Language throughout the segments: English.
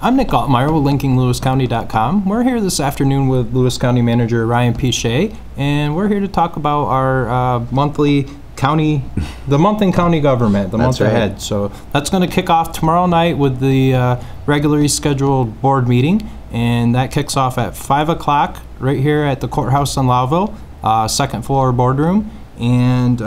I'm Nick Altmeyer with linkinglewiscounty.com. We're here this afternoon with Lewis County Manager Ryan Piche, and we're here to talk about our monthly county, the month in county government, the month ahead. So that's going to kick off tomorrow night with the regularly scheduled board meeting, and that kicks off at 5 o'clock right here at the courthouse in Lowville, second floor boardroom. And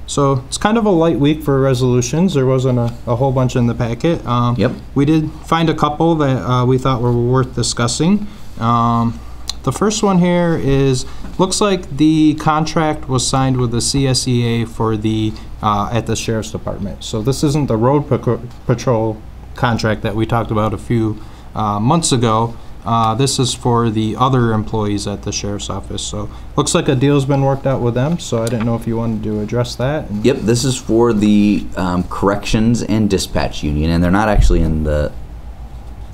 so it's kind of a light week for resolutions. There wasn't a whole bunch in the packet. We did find a couple that we thought were worth discussing. The first one here is, looks like the contract was signed with the CSEA for the at the Sheriff's Department. So this isn't the road patrol contract that we talked about a few months ago. This is for the other employees at the Sheriff's Office. So looks like a deal's been worked out with them. So I didn't know if you wanted to address that. Yep, this is for the Corrections and Dispatch Union, and they're not actually in the.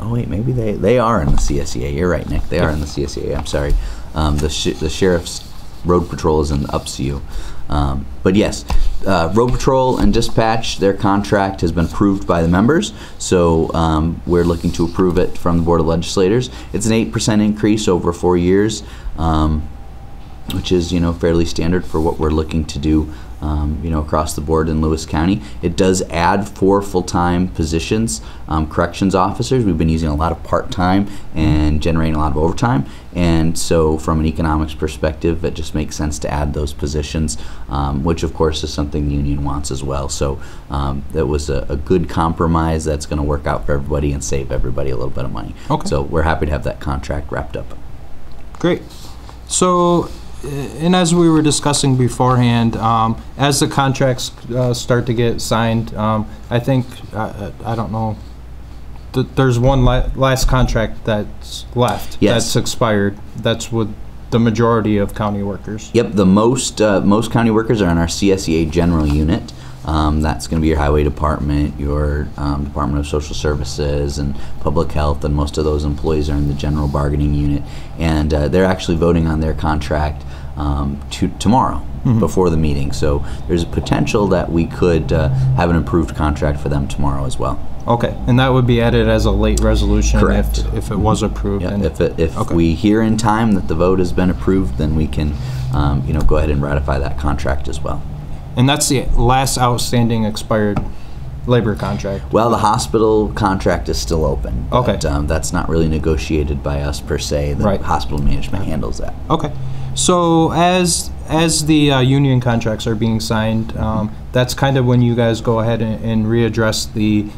Oh wait, maybe they are in the CSEA. You're right, Nick. They are in the CSEA. I'm sorry. The Sheriff's Road Patrol is in the UPSU. But yes, Road Patrol and Dispatch, their contract has been approved by the members, so we're looking to approve it from the Board of Legislators. It's an 8% increase over 4 years, which is, fairly standard for what we're looking to do, across the board in Lewis County. It does add 4 full-time positions, corrections officers. We've been using a lot of part-time and generating a lot of overtime, and so from an economics perspective, it just makes sense to add those positions, which of course is something the union wants as well. So that was a good compromise that's going to work out for everybody and save everybody a little bit of money. Okay. So we're happy to have that contract wrapped up. Great. So, and as we were discussing beforehand, as the contracts start to get signed, I think, I don't know, there's one last contract that's left. Yes. That's expired. That's with the majority of county workers. Yep, the most county workers are in our CSEA general unit. That's going to be your highway department, your Department of Social Services and Public Health, and most of those employees are in the general bargaining unit. And they're actually voting on their contract tomorrow before the meeting. So there's a potential that we could have an improved contract for them tomorrow as well. Okay, and that would be added as a late resolution. Correct. If it was approved. Yep. And if we hear in time that the vote has been approved, then we can go ahead and ratify that contract as well. And that's the last outstanding expired labor contract? Well, the hospital contract is still open. Okay. But, that's not really negotiated by us per se. The hospital management handles that. Okay. So as the union contracts are being signed, that's kind of when you guys go ahead and readdress the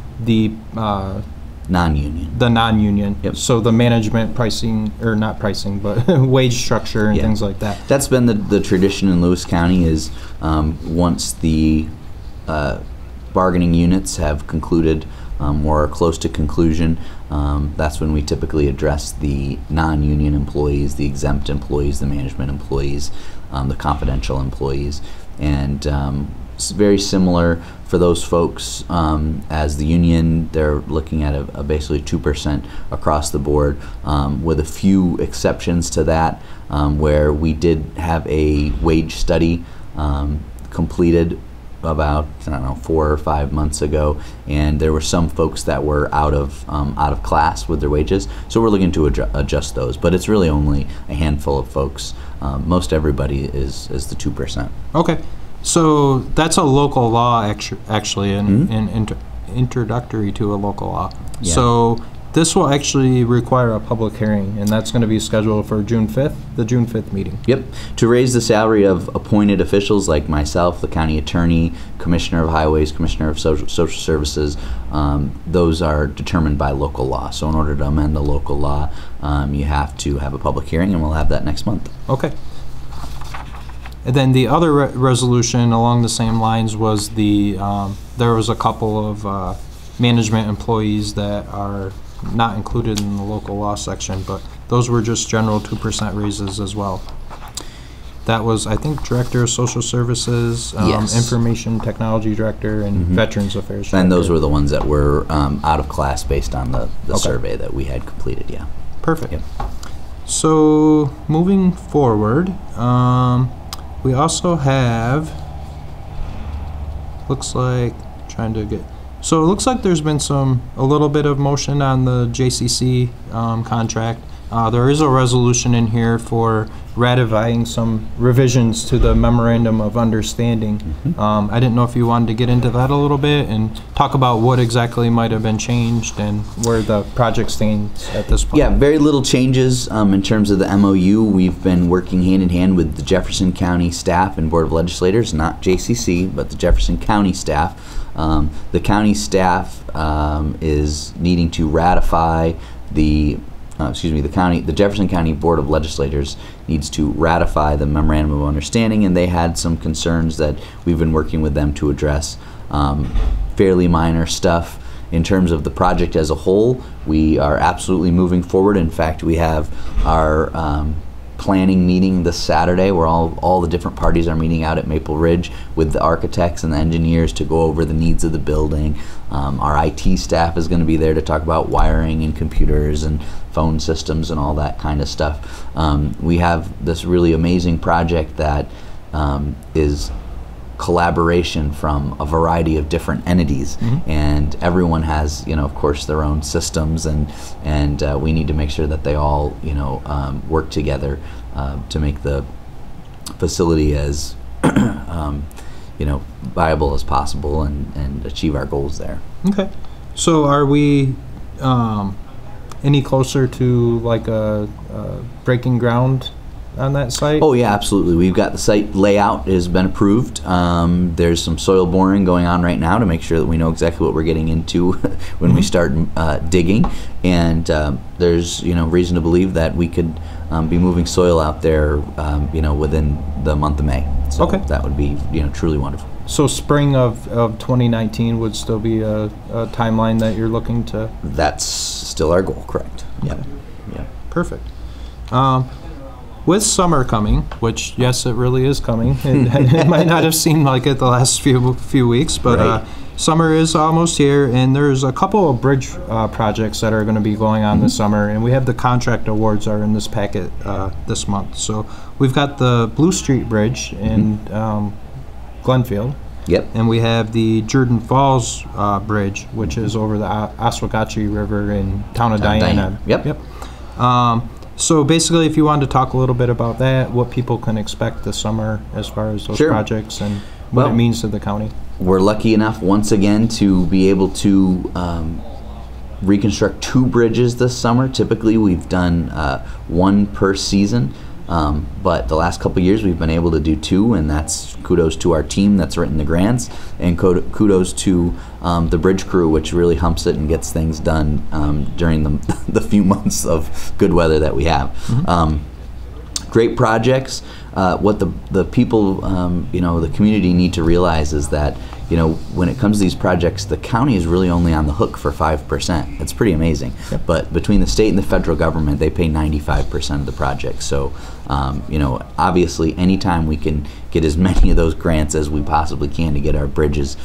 non-union. The non-union. Yep. So the management pricing, or not pricing, but wage structure and things like that. That's been the tradition in Lewis County is once the bargaining units have concluded or are close to conclusion, that's when we typically address the non-union employees, the exempt employees, the management employees, the confidential employees. And it's very similar for those folks as the union. They're looking at a basically 2% across the board, with a few exceptions to that, where we did have a wage study completed about 4 or 5 months ago, and there were some folks that were out of class with their wages, so we're looking to adjust those, but it's really only a handful of folks. Most everybody is the 2%. Okay, so that's a local law actually, and introductory to a local law. Yeah. So this will actually require a public hearing, and that's going to be scheduled for June 5th, the June 5th meeting. Yep. To raise the salary of appointed officials like myself, the county attorney, commissioner of highways, commissioner of social services, those are determined by local law. So in order to amend the local law, you have to have a public hearing, and we'll have that next month. Okay. And then the other resolution along the same lines was there was a couple of management employees that are not included in the local law section, but those were just general 2% raises as well. That was, I think, Director of Social Services, yes. Information Technology Director, and Veterans Affairs Director. And those were the ones that were out of class based on the survey that we had completed, yeah. Perfect. Yep. So, moving forward, we also have, looks like, trying to get, So it looks like there's been a little bit of motion on the JCCC contract. There is a resolution in here for ratifying some revisions to the Memorandum of Understanding. I didn't know if you wanted to get into that a little bit and talk about what exactly might have been changed and where the project stands at this point. Yeah, very little changes in terms of the MOU. We've been working hand in hand with the Jefferson County staff and Board of Legislators, not JCC, but the Jefferson County staff. The county staff is needing to ratify the Jefferson County Board of Legislators needs to ratify the Memorandum of Understanding, and they had some concerns that we've been working with them to address. Fairly minor stuff. In terms of the project as a whole, we are absolutely moving forward. In fact, we have our planning meeting this Saturday where all the different parties are meeting out at Maple Ridge with the architects and the engineers to go over the needs of the building. Our IT staff is going to be there to talk about wiring and computers and phone systems and all that kind of stuff. We have this really amazing project that is collaboration from a variety of different entities, and everyone has, of course, their own systems, and we need to make sure that they all, work together to make the facility as, viable as possible and achieve our goals there. Okay. So are we any closer to like a breaking ground on that site? Oh yeah, absolutely. We've got the site layout has been approved. There's some soil boring going on right now to make sure that we know exactly what we're getting into when we start digging, and there's reason to believe that we could be moving soil out there within the month of May. So that would be truly wonderful. So spring of 2019 would still be a timeline that you're looking to? That's still our goal, correct. Yeah. Yeah. Perfect. With summer coming, which yes, it really is coming. It might not have seemed like it the last few weeks, but summer is almost here, and there's a couple of bridge projects that are going to be going on this summer, and we have the contract awards are in this packet this month. So we've got the Blue Street Bridge in Glenfield. Yep. And we have the Jordan Falls Bridge, which is over the Oswegatchie River in town of Diana. Yep. So basically, if you wanted to talk a little bit about that, what people can expect this summer as far as those projects and what it means to the county. We're lucky enough once again to be able to reconstruct 2 bridges this summer. Typically, we've done 1 per season. But the last couple of years we've been able to do 2, and that's kudos to our team that's written the grants, and kudos to the bridge crew, which really humps it and gets things done during the few months of good weather that we have. Great projects. What the people, the community need to realize is that, when it comes to these projects, the county is really only on the hook for 5%. It's pretty amazing. Yep. But between the state and the federal government, they pay 95% of the project. So, obviously, anytime we can get as many of those grants as we possibly can to get our bridges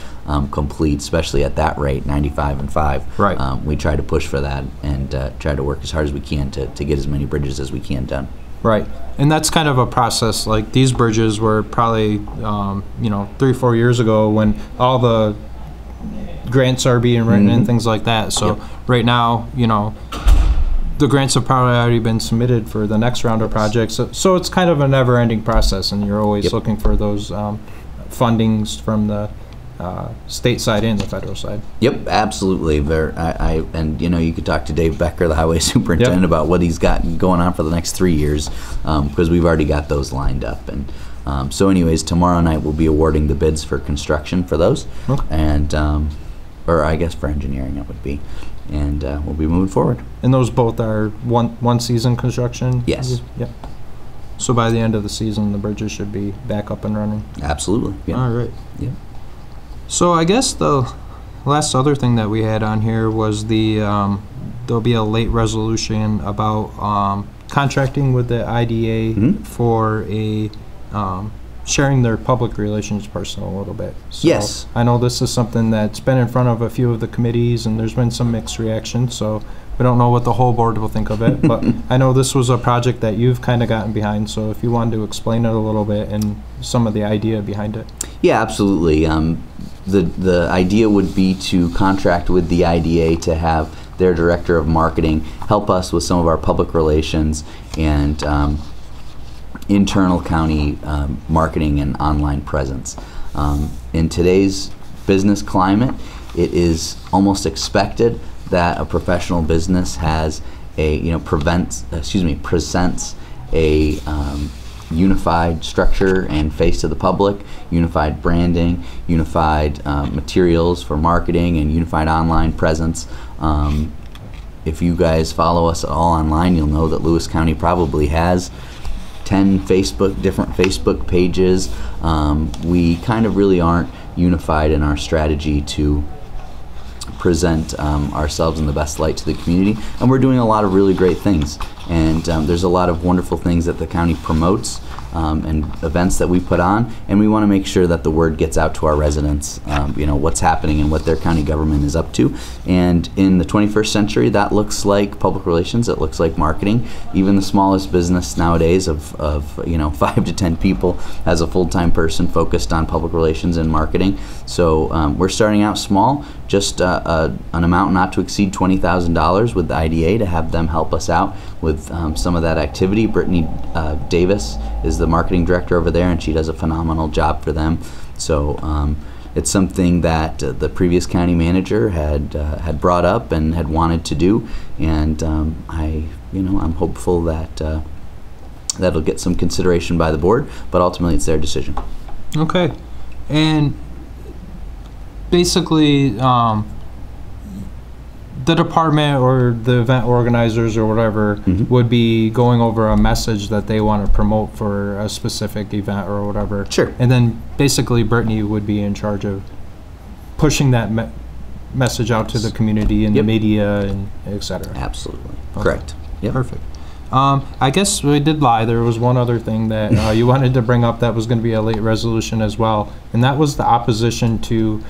complete, especially at that rate, 95 and 5, we try to push for that and try to work as hard as we can to get as many bridges as we can done. Right. And that's kind of a process. Like these bridges were probably, 3-4 years ago when all the grants are being written and things like that. So right now, the grants have probably already been submitted for the next round of projects. So it's kind of a never-ending process, and you're always looking for those fundings from the state side and the federal side. Yep, absolutely. And you could talk to Dave Becker, the highway superintendent, about what he's got going on for the next 3 years, because we've already got those lined up. And so anyways, tomorrow night we'll be awarding the bids for construction for those, and or I guess for engineering it would be, and we'll be moving forward. And those both are one season construction? Yes. Yep. So by the end of the season, the bridges should be back up and running? Absolutely. Yeah. All right. Yeah. So I guess the last other thing that we had on here was there'll be a late resolution about contracting with the IDA for a sharing their public relations person a little bit. So yes. I know this is something that's been in front of a few of the committees, and there's been some mixed reaction, so we don't know what the whole board will think of it. But I know this was a project that you've kind of gotten behind, so if you wanted to explain it a little bit and some of the idea behind it. Yeah, absolutely. the idea would be to contract with the IDA to have their director of marketing help us with some of our public relations and internal county marketing and online presence. In today's business climate, it is almost expected that a professional business has a presents a unified structure and face to the public, unified branding, unified materials for marketing, and unified online presence. If you guys follow us at all online, you'll know that Lewis County probably has 10 different Facebook pages. We kind of really aren't unified in our strategy to present ourselves in the best light to the community, and we're doing a lot of really great things, and there's a lot of wonderful things that the county promotes and events that we put on, and we want to make sure that the word gets out to our residents, what's happening and what their county government is up to. And in the 21st century, that looks like public relations, it looks like marketing. Even the smallest business nowadays of 5 to 10 people has a full-time person focused on public relations and marketing. So we're starting out small, just an amount not to exceed $20,000 with the IDA to have them help us out with some of that activity. Brittany Davis is the marketing director over there, and she does a phenomenal job for them. So it's something that the previous county manager had brought up and had wanted to do, and I'm hopeful that that'll get some consideration by the board, but ultimately it's their decision. Okay, and basically the department or the event organizers or whatever would be going over a message that they want to promote for a specific event or whatever. Sure. And then basically Brittany would be in charge of pushing that message out to the community and the media and et cetera. Absolutely. Okay. Correct. Yep. Perfect. I guess we did lie. There was one other thing that you wanted to bring up that was going to be a late resolution as well, and that was the opposition to.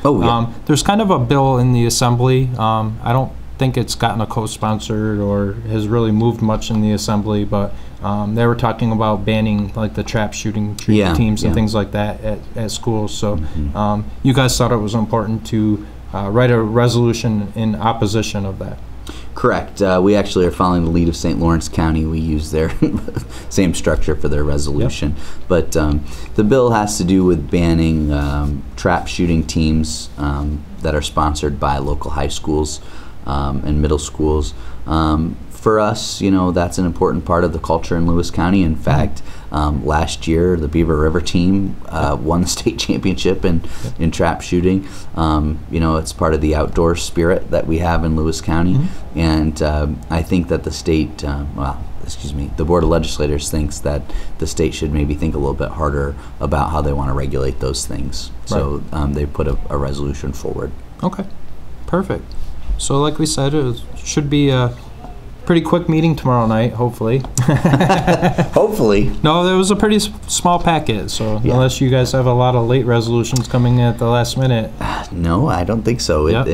There's kind of a bill in the assembly. I don't think it's gotten a co-sponsored or has really moved much in the assembly, but they were talking about banning like the trap shooting teams and things like that at schools. So you guys thought it was important to write a resolution in opposition of that. Correct. We actually are following the lead of St. Lawrence County. We use their same structure for their resolution. Yep. But the bill has to do with banning trap shooting teams that are sponsored by local high schools and middle schools. For us, that's an important part of the culture in Lewis County. In fact, last year, the Beaver River team won the state championship in trap shooting. It's part of the outdoor spirit that we have in Lewis County. And I think that the state, the Board of Legislators thinks that the state should maybe think a little bit harder about how they want to regulate those things. So they put a resolution forward. Okay, perfect. So like we said, it should be a pretty quick meeting tomorrow night, hopefully. Hopefully. No, there was a pretty small packet, so unless you guys have a lot of late resolutions coming in at the last minute. No, I don't think so. Yep.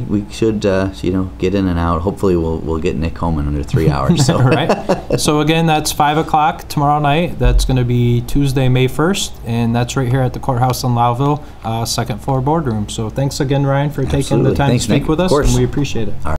We should, get in and out. Hopefully we'll get Nick home in under 3 hours. So. Right. So again, that's 5 o'clock tomorrow night. That's going to be Tuesday, May 1st, and that's right here at the courthouse in Lowville, second floor boardroom. So thanks again, Ryan, for taking the time to speak with us, and we appreciate it. All right.